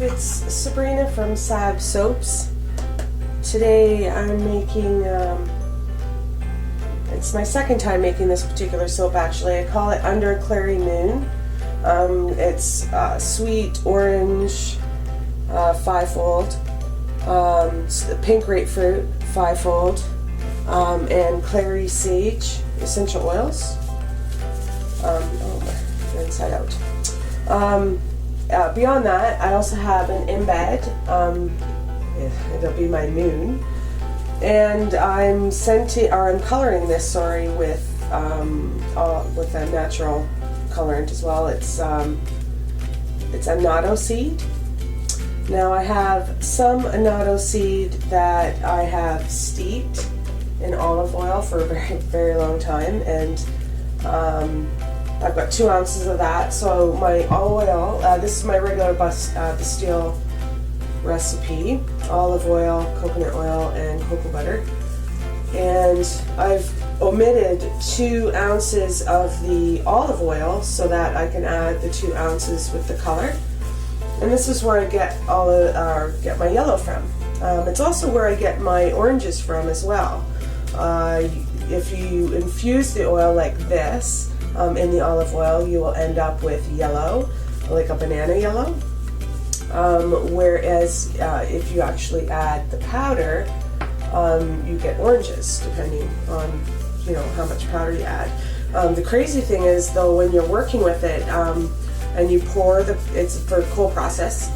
it's Sabrina from Sab Soaps. Today I'm making, it's my second time making this particular soap actually. I call it Under a Clary Moon. It's sweet orange, fivefold, pink grapefruit, fivefold, and clary sage essential oils. Inside out. Beyond that, I also have an embed. It'll be my moon, and I'm coloring this. Sorry, with a natural colorant as well. It's annatto seed. Now I have some annatto seed that I have steeped in olive oil for a very, very long time, and I've got 2 ounces of that. So my oil, this is my regular bastille recipe: olive oil, coconut oil, and cocoa butter. And I've omitted 2 ounces of the olive oil so that I can add the 2 ounces with the color. And this is where I get get my yellow from. It's also where I get my oranges from as well. If you infuse the oil like this in the olive oil, you will end up with yellow, like a banana yellow. Whereas if you actually add the powder, you get oranges, depending on how much powder you add. The crazy thing is, though, when you're working with it and you pour it's for a cold process.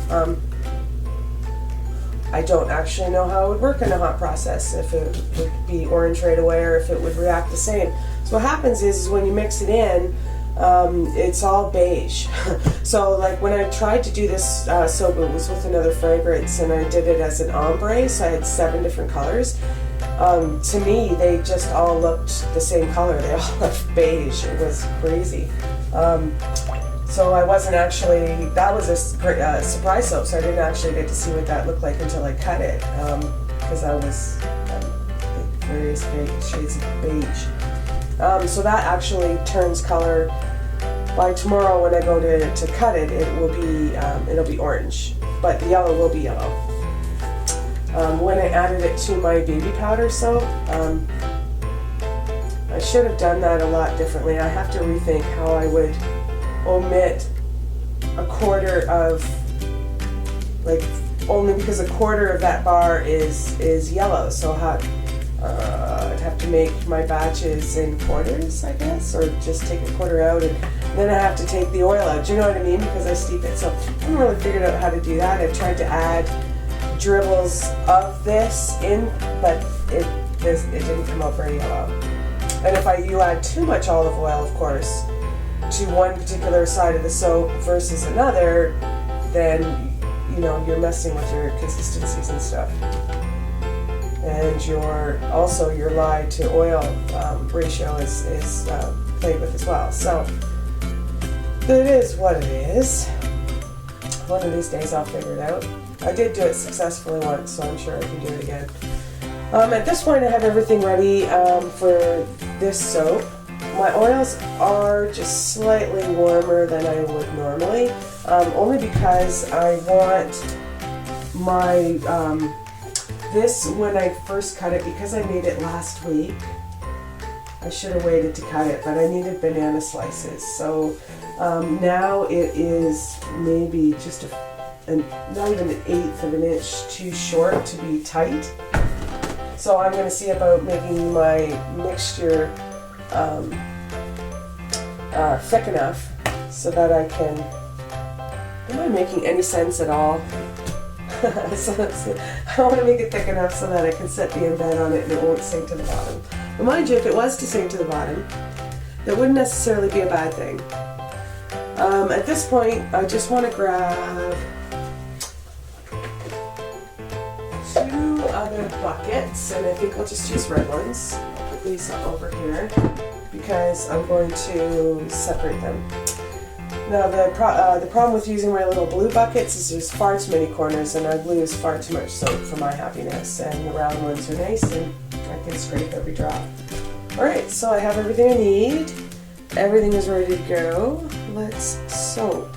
I don't actually know how it would work in a hot process, if it would be orange right away or if it would react the same. So what happens is when you mix it in, it's all beige. So like when I tried to do this soap, it was with another fragrance, and I did it as an ombre, so I had 7 different colors. To me, they just all looked the same color. They all looked beige. It was crazy. So I wasn't actually, that was a surprise soap, so I didn't actually get to see what that looked like until I cut it, because I was various shades of beige. So that actually turns color. By tomorrow when I go to cut it, it'll be orange, but the yellow will be yellow. When I added it to my baby powder soap, I should have done that a lot differently. I have to rethink how I would omit a quarter of, only because a quarter of that bar is yellow, so I'd have to make my batches in quarters, I guess, or just take a quarter out, and then I have to take the oil out. Do you know what I mean? Because I steep it. So I haven't really figured out how to do that. I've tried to add dribbles of this in, but it didn't come out very yellow. And if you add too much olive oil, of course, to one particular side of the soap versus another, then you're messing with your consistencies and stuff. And your lye to oil ratio is played with as well. So it is what it is. One of these days I'll figure it out. I did do it successfully once, so I'm sure I can do it again. At this point I have everything ready for this soap. My oils are just slightly warmer than I would normally, only because I want my this, when I first cut it, because I made it last week, I should have waited to cut it, but I needed banana slices. So now it is maybe just not even 1/8 of an inch too short to be tight. So I'm going to see about making my mixture thick enough so that I can, am I making any sense at all? So I want to make it thick enough so that I can set the embed on it and it won't sink to the bottom. But mind you, if it was to sink to the bottom, that wouldn't necessarily be a bad thing. At this point, I just want to grab 2 other buckets, and I think I'll just use red ones. I'll put these over here because I'm going to separate them. Now the problem with using my little blue buckets is there's far too many corners, and I lose far too much soap for my happiness, and the round ones are nice and I can scrape every drop. Alright, so I have everything I need. Everything is ready to go. Let's soap.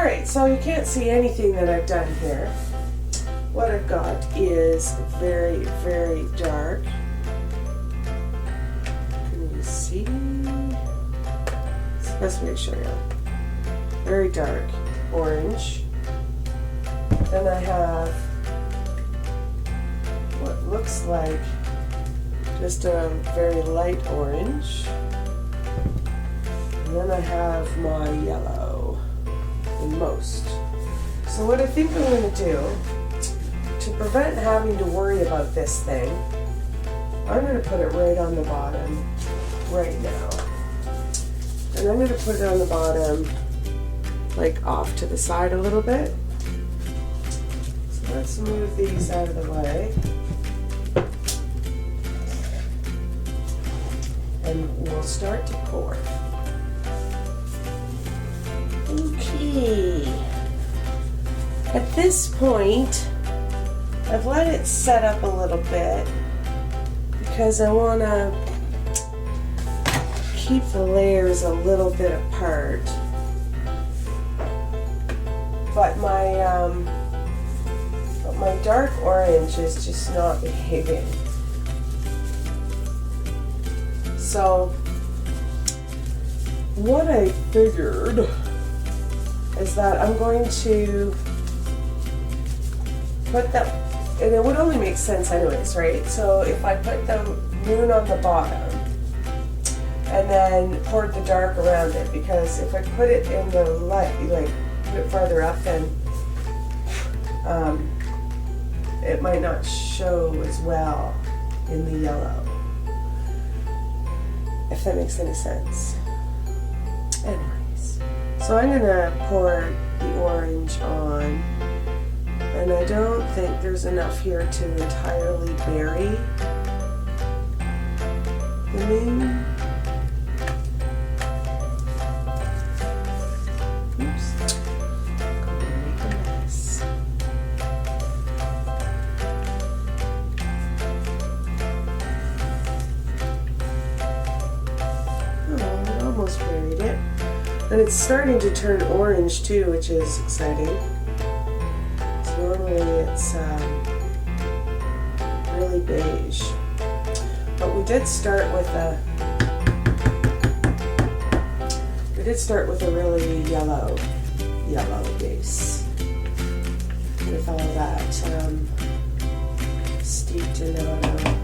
Alright, so you can't see anything that I've done here. What I've got is very, very dark. Can you see? It's the best way to show you. Very dark orange. Then I have what looks like just a very light orange. And then I have my yellow in most. So what I think I'm going to do, to prevent having to worry about this thing, I'm going to put it right on the bottom right now. And I'm going to put it on the bottom, like off to the side a little bit. So let's move these out of the way. And we'll start to pour. Okay. At this point, I've let it set up a little bit because I want to keep the layers a little bit apart. But my dark orange is just not behaving. So what I figured is that I'm going to put them, and it would only make sense anyways, right? So if I put the moon on the bottom and then poured the dark around it, because if I put it in the light, like put it farther up, then it might not show as well in the yellow, if that makes any sense. Anyways, so I'm gonna pour the orange on, and I don't think there's enough here to entirely bury the moon. Oops, I'm gonna make a mess. Oh, I almost buried it. And it's starting to turn orange too, which is exciting. So normally it's really beige. But we did start with a really yellow base with all that steeped in annatto.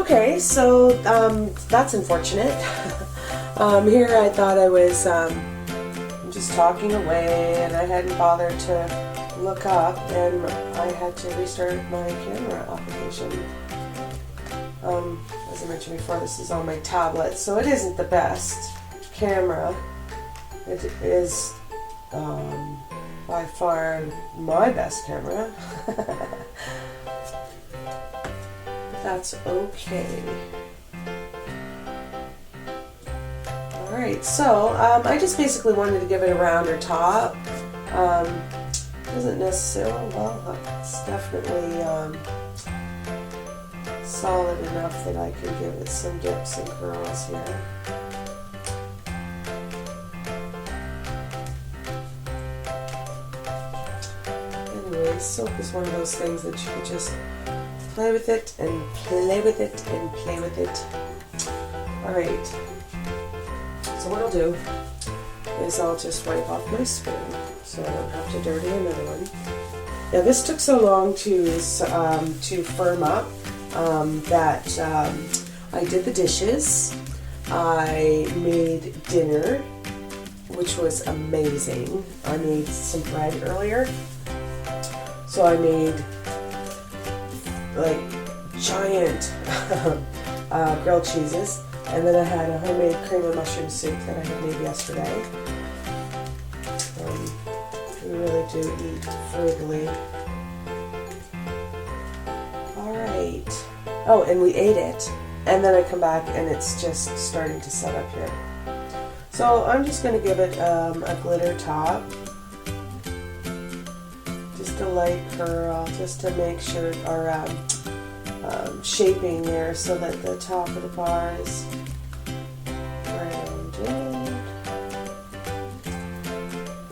Okay, so that's unfortunate. Here I thought I was just talking away, and I hadn't bothered to look up, and I had to restart my camera application. As I mentioned before, this is on my tablet, so it isn't the best camera. It is by far my best camera. That's okay. Alright, so I just basically wanted to give it a rounder top. Doesn't necessarily, well, it's definitely solid enough that I can give it some dips and curls here. Anyway, soap is one of those things that you can just play with it and play with it and play with it. Alright, so what I'll do is I'll just wipe off my spoon so I don't have to dirty another one. Now this took so long to firm up that I did the dishes, I made dinner, which was amazing. I made some bread earlier, so I made like giant grilled cheeses, and then I had a homemade cream and mushroom soup that I had made yesterday. We really do eat frugally. Alright. Oh, and we ate it, and then I come back and it's just starting to set up here. So I'm just going to give it a glitter top. Just a light curl, just to make sure our shaping there so that the top of the bar is rounded.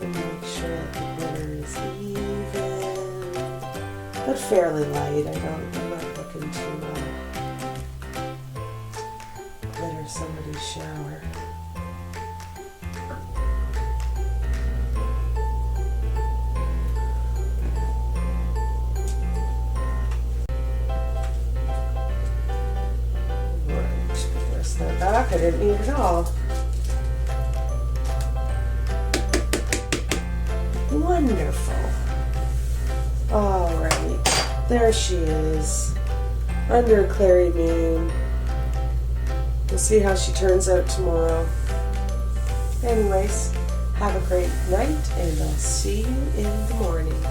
And make sure that the glitter is even, but fairly light. I'm not looking to glitter somebody's shower. Back. I didn't need it all. Wonderful. Alright, there she is, under a Clary moon. We'll see how she turns out tomorrow. Anyways, have a great night, and I'll see you in the morning.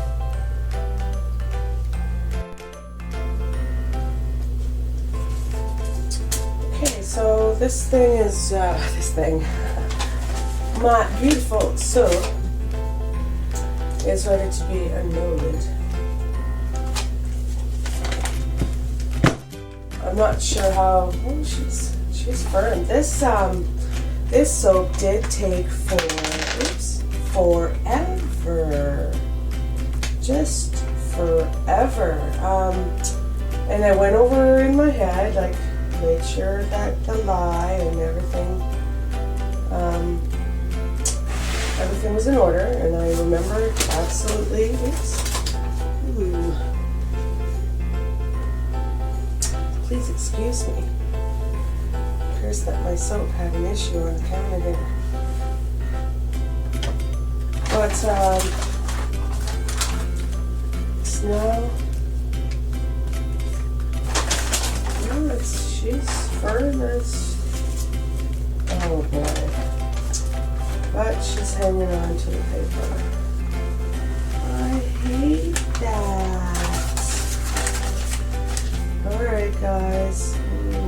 So this thing is, my beautiful soap is ready to be unloaded. I'm not sure how, oh, she's firm. This soap did take forever. Just forever. And I went over in my head, like, made sure that the lye and everything was in order, and I remembered absolutely. Oops. Ooh. Please excuse me. Appears that my soap had an issue on the counter here. But it's now. She's firm as, oh boy, but she's hanging on to the paper. I hate that. Alright guys,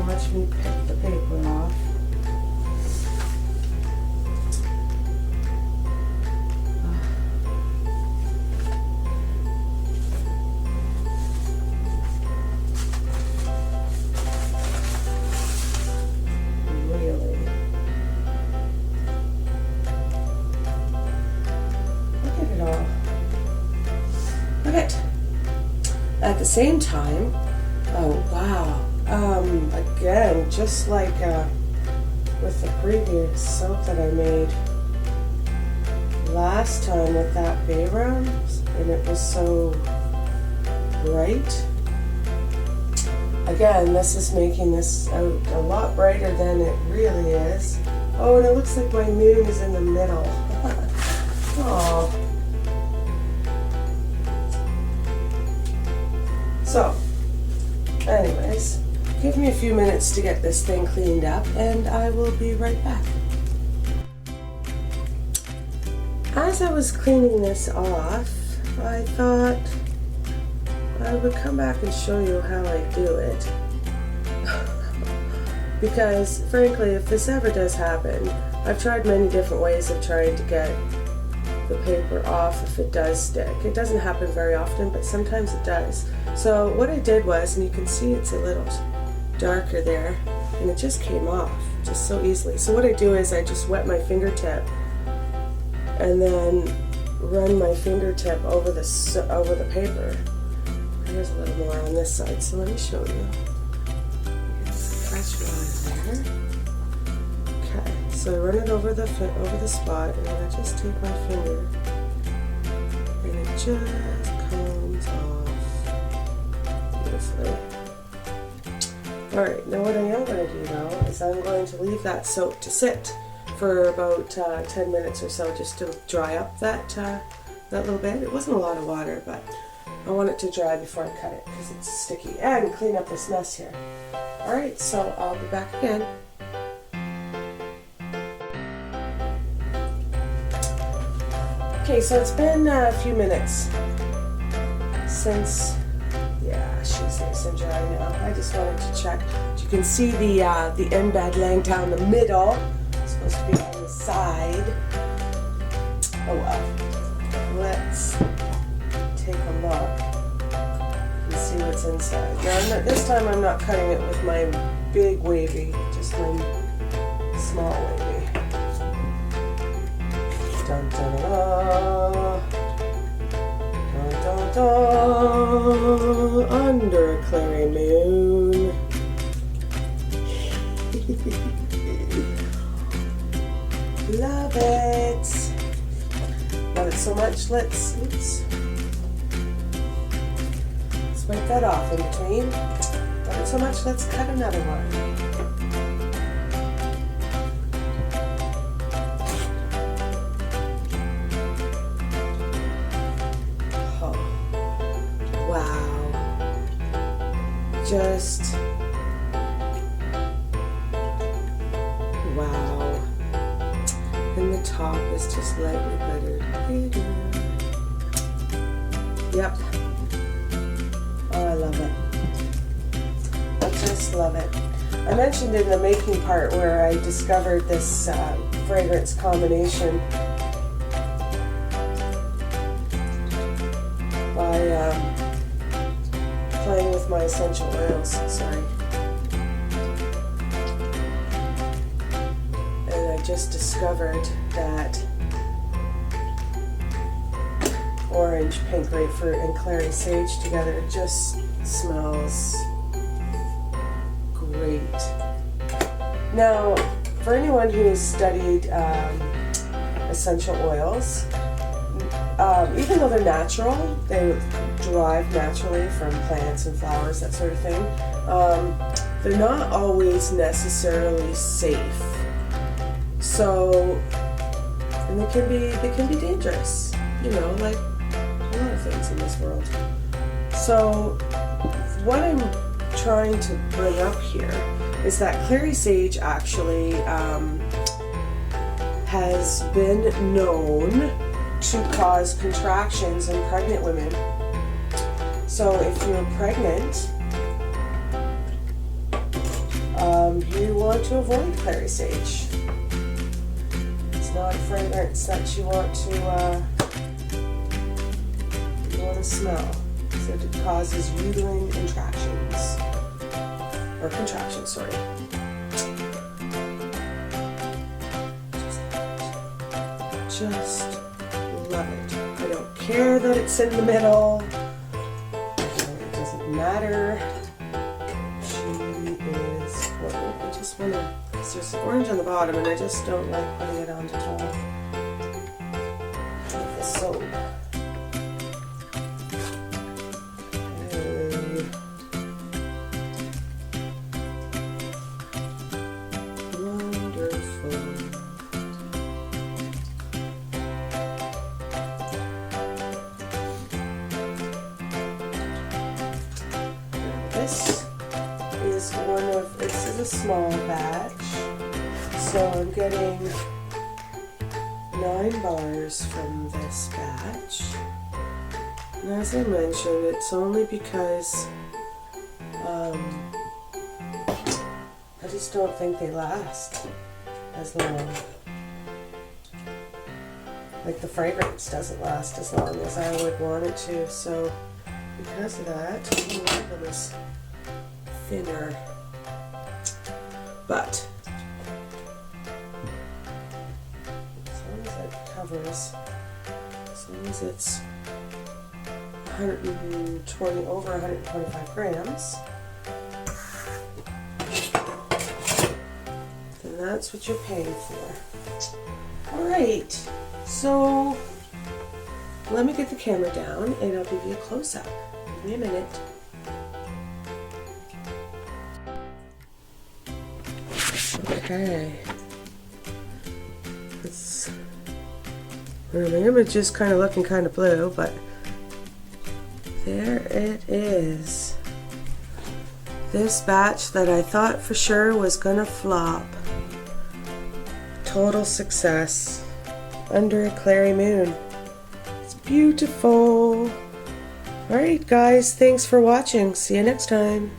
watch me pick the paper off. At the same time, oh wow, again, just like with the previous soap that I made last time with that bay rum, and it was so bright, Again, this is making this out a lot brighter than it really is. Oh, and it looks like my moon is in the middle. Oh. So, anyways, give me a few minutes to get this thing cleaned up and I will be right back. As I was cleaning this off, I thought I would come back and show you how I do it. Because frankly, if this ever does happen, I've tried many different ways of trying to get the paper off if it does stick. It doesn't happen very often, but sometimes it does. So what I did was, and you can see it's a little darker there, and it just came off just so easily. So what I do is I just wet my fingertip and then run my fingertip over the paper. There's a little more on this side, so let me show you. Fresh water there. Okay, so I run it over the spot, and then I just take my finger, and it just comes off beautifully. All right, now what I am going to do though is I'm going to leave that soap to sit for about 10 minutes or so, just to dry up that little bit. It wasn't a lot of water, but I want it to dry before I cut it because it's sticky, and clean up this mess here. Alright, so I'll be back again. Okay, so it's been a few minutes since, yeah, she's nice and dry now. I just wanted to check. You can see the embed laying down the middle. It's supposed to be on the side. Oh well. Let's take a look and see what's inside. Now, this time I'm not cutting it with my big wavy, just my small wavy. Dun dun da, dun dun dun, under a Clary moon. Love it. Love it so much. Let's wipe that off in between. Love it so much, let's cut another one. Oh, wow. Just, wow. And the top is just lightly buttered. Yep. Oh, I love it. I just love it. I mentioned in the making part where I discovered this fragrance combination by playing with my essential oils. Sorry. And I just discovered that orange, pink grapefruit, and clary sage together just smells great. Now, for anyone who has studied essential oils, even though they're natural, they derive naturally from plants and flowers, that sort of thing, they're not always necessarily safe. So, and they can be dangerous, you know, like a lot of things in this world. So what I'm trying to bring up here is that clary sage actually has been known to cause contractions in pregnant women. So if you're pregnant, you want to avoid clary sage. It's not a fragrance that you want to smell, so it causes uterine contractions, or contractions, sorry. Just love it. I don't care that it's in the middle. It doesn't matter. She is, well, I just want to, because there's orange on the bottom and I just don't like putting it on top with the soap. a small batch, so I'm getting 9 bars from this batch. And as I mentioned, it's only because I just don't think they last as long. Like the fragrance doesn't last as long as I would want it to, so because of that, I'm going to this thinner. But as long as it covers, as long as it's 120, over 125 grams, then that's what you're paying for. Alright, so let me get the camera down and I'll give you a close-up. Give me a minute. Okay. Well, the image is kind of looking kind of blue, but there it is. This batch that I thought for sure was gonna flop. Total success. Under a Clary moon. It's beautiful. Alright guys, thanks for watching. See you next time.